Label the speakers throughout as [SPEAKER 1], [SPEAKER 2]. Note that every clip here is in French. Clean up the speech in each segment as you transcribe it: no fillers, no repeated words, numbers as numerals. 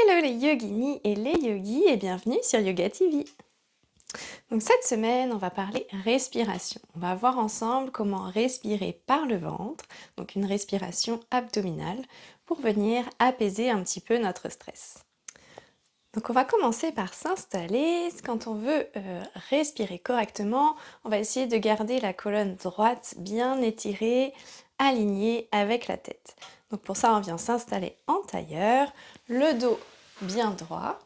[SPEAKER 1] Hello les yoginis et les yogis et bienvenue sur Yoga TV. Donc cette semaine, on va parler respiration. On va voir ensemble comment respirer par le ventre, donc une respiration abdominale, pour venir apaiser un petit peu notre stress. Donc on va commencer par s'installer. Quand on veut respirer correctement, on va essayer de garder la colonne droite bien étirée, alignée avec la tête. Donc pour ça, on vient s'installer en tailleur, le dos bien droit.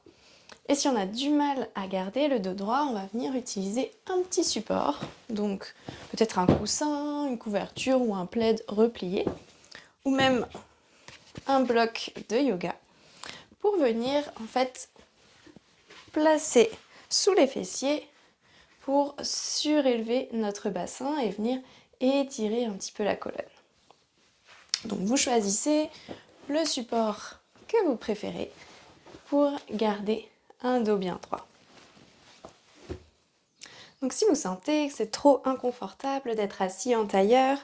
[SPEAKER 1] Et si on a du mal à garder le dos droit, on va venir utiliser un petit support. Donc peut-être un coussin, une couverture ou un plaid replié. Ou même un bloc de yoga. Pour venir en fait placer sous les fessiers pour surélever notre bassin et venir étirer un petit peu la colonne. Donc vous choisissez le support que vous préférez pour garder un dos bien droit. Donc si vous sentez que c'est trop inconfortable d'être assis en tailleur,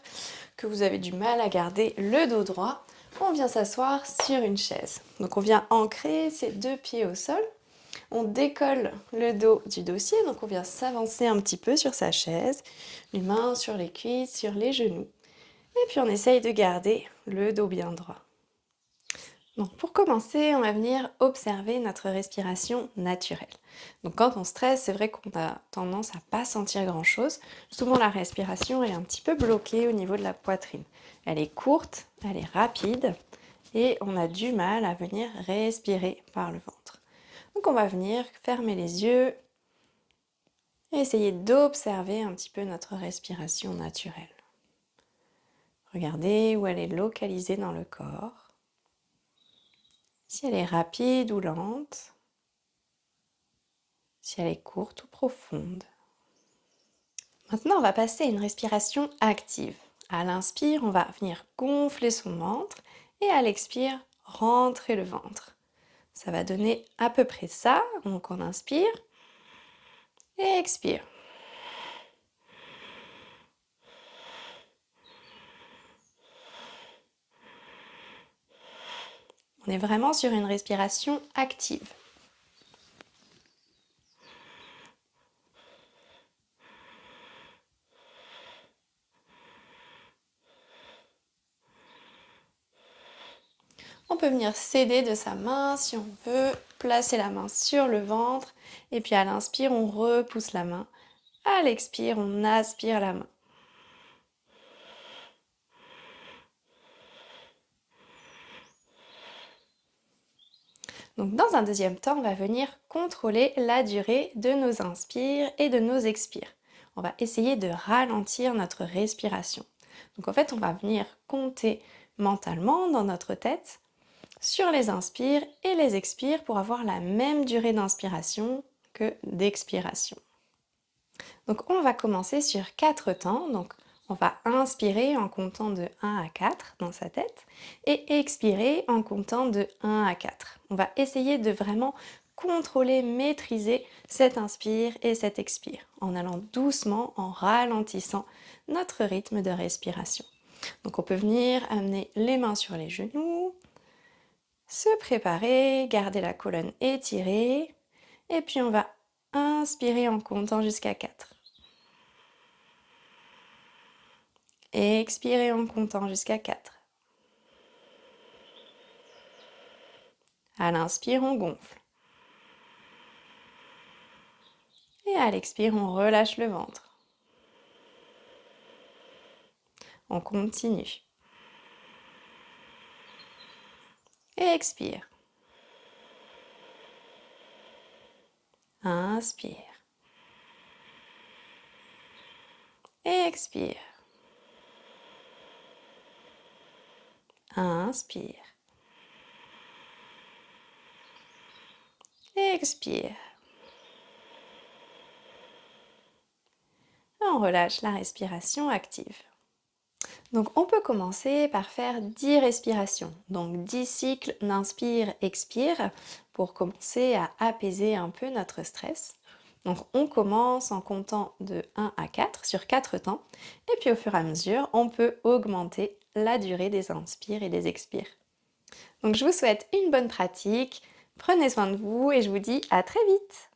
[SPEAKER 1] que vous avez du mal à garder le dos droit, on vient s'asseoir sur une chaise. Donc on vient ancrer ses deux pieds au sol. On décolle le dos du dossier, donc on vient s'avancer un petit peu sur sa chaise, les mains sur les cuisses, sur les genoux. Et puis on essaye de garder le dos bien droit. Donc pour commencer, on va venir observer notre respiration naturelle. Donc quand on stresse, c'est vrai qu'on a tendance à pas sentir grand-chose. Souvent la respiration est un petit peu bloquée au niveau de la poitrine. Elle est courte, elle est rapide et on a du mal à venir respirer par le ventre. Donc on va venir fermer les yeux et essayer d'observer un petit peu notre respiration naturelle. Regardez où elle est localisée dans le corps. Si elle est rapide ou lente, si elle est courte ou profonde. Maintenant, on va passer à une respiration active. À l'inspire, on va venir gonfler son ventre et à l'expire, rentrer le ventre. Ça va donner à peu près ça. Donc on inspire et expire. On est vraiment sur une respiration active. On peut venir s'aider de sa main si on veut, placer la main sur le ventre et puis à l'inspire, on repousse la main. À l'expire, on aspire la main. Donc dans un deuxième temps, on va venir contrôler la durée de nos inspires et de nos expires. On va essayer de ralentir notre respiration. Donc en fait, on va venir compter mentalement dans notre tête sur les inspires et les expires pour avoir la même durée d'inspiration que d'expiration. Donc on va commencer sur 4 temps. Donc on va inspirer en comptant de 1 à 4 dans sa tête et expirer en comptant de 1 à 4. On va essayer de vraiment contrôler, maîtriser cet inspire et cet expire en allant doucement, en ralentissant notre rythme de respiration. Donc on peut venir amener les mains sur les genoux, se préparer, garder la colonne étirée et puis on va inspirer en comptant jusqu'à 4. Et expirez en comptant jusqu'à 4. À l'inspire, on gonfle. Et à l'expire, on relâche le ventre. On continue. Et expire. Inspire. Et expire. Inspire. Et expire. On relâche la respiration active. Donc on peut commencer par faire 10 respirations, donc 10 cycles d'inspire-expire pour commencer à apaiser un peu notre stress. Donc on commence en comptant de 1 à 4 sur 4 temps et puis au fur et à mesure on peut augmenter la durée des inspires et des expires. Donc je vous souhaite une bonne pratique, Prenez soin de vous et je vous dis à très vite.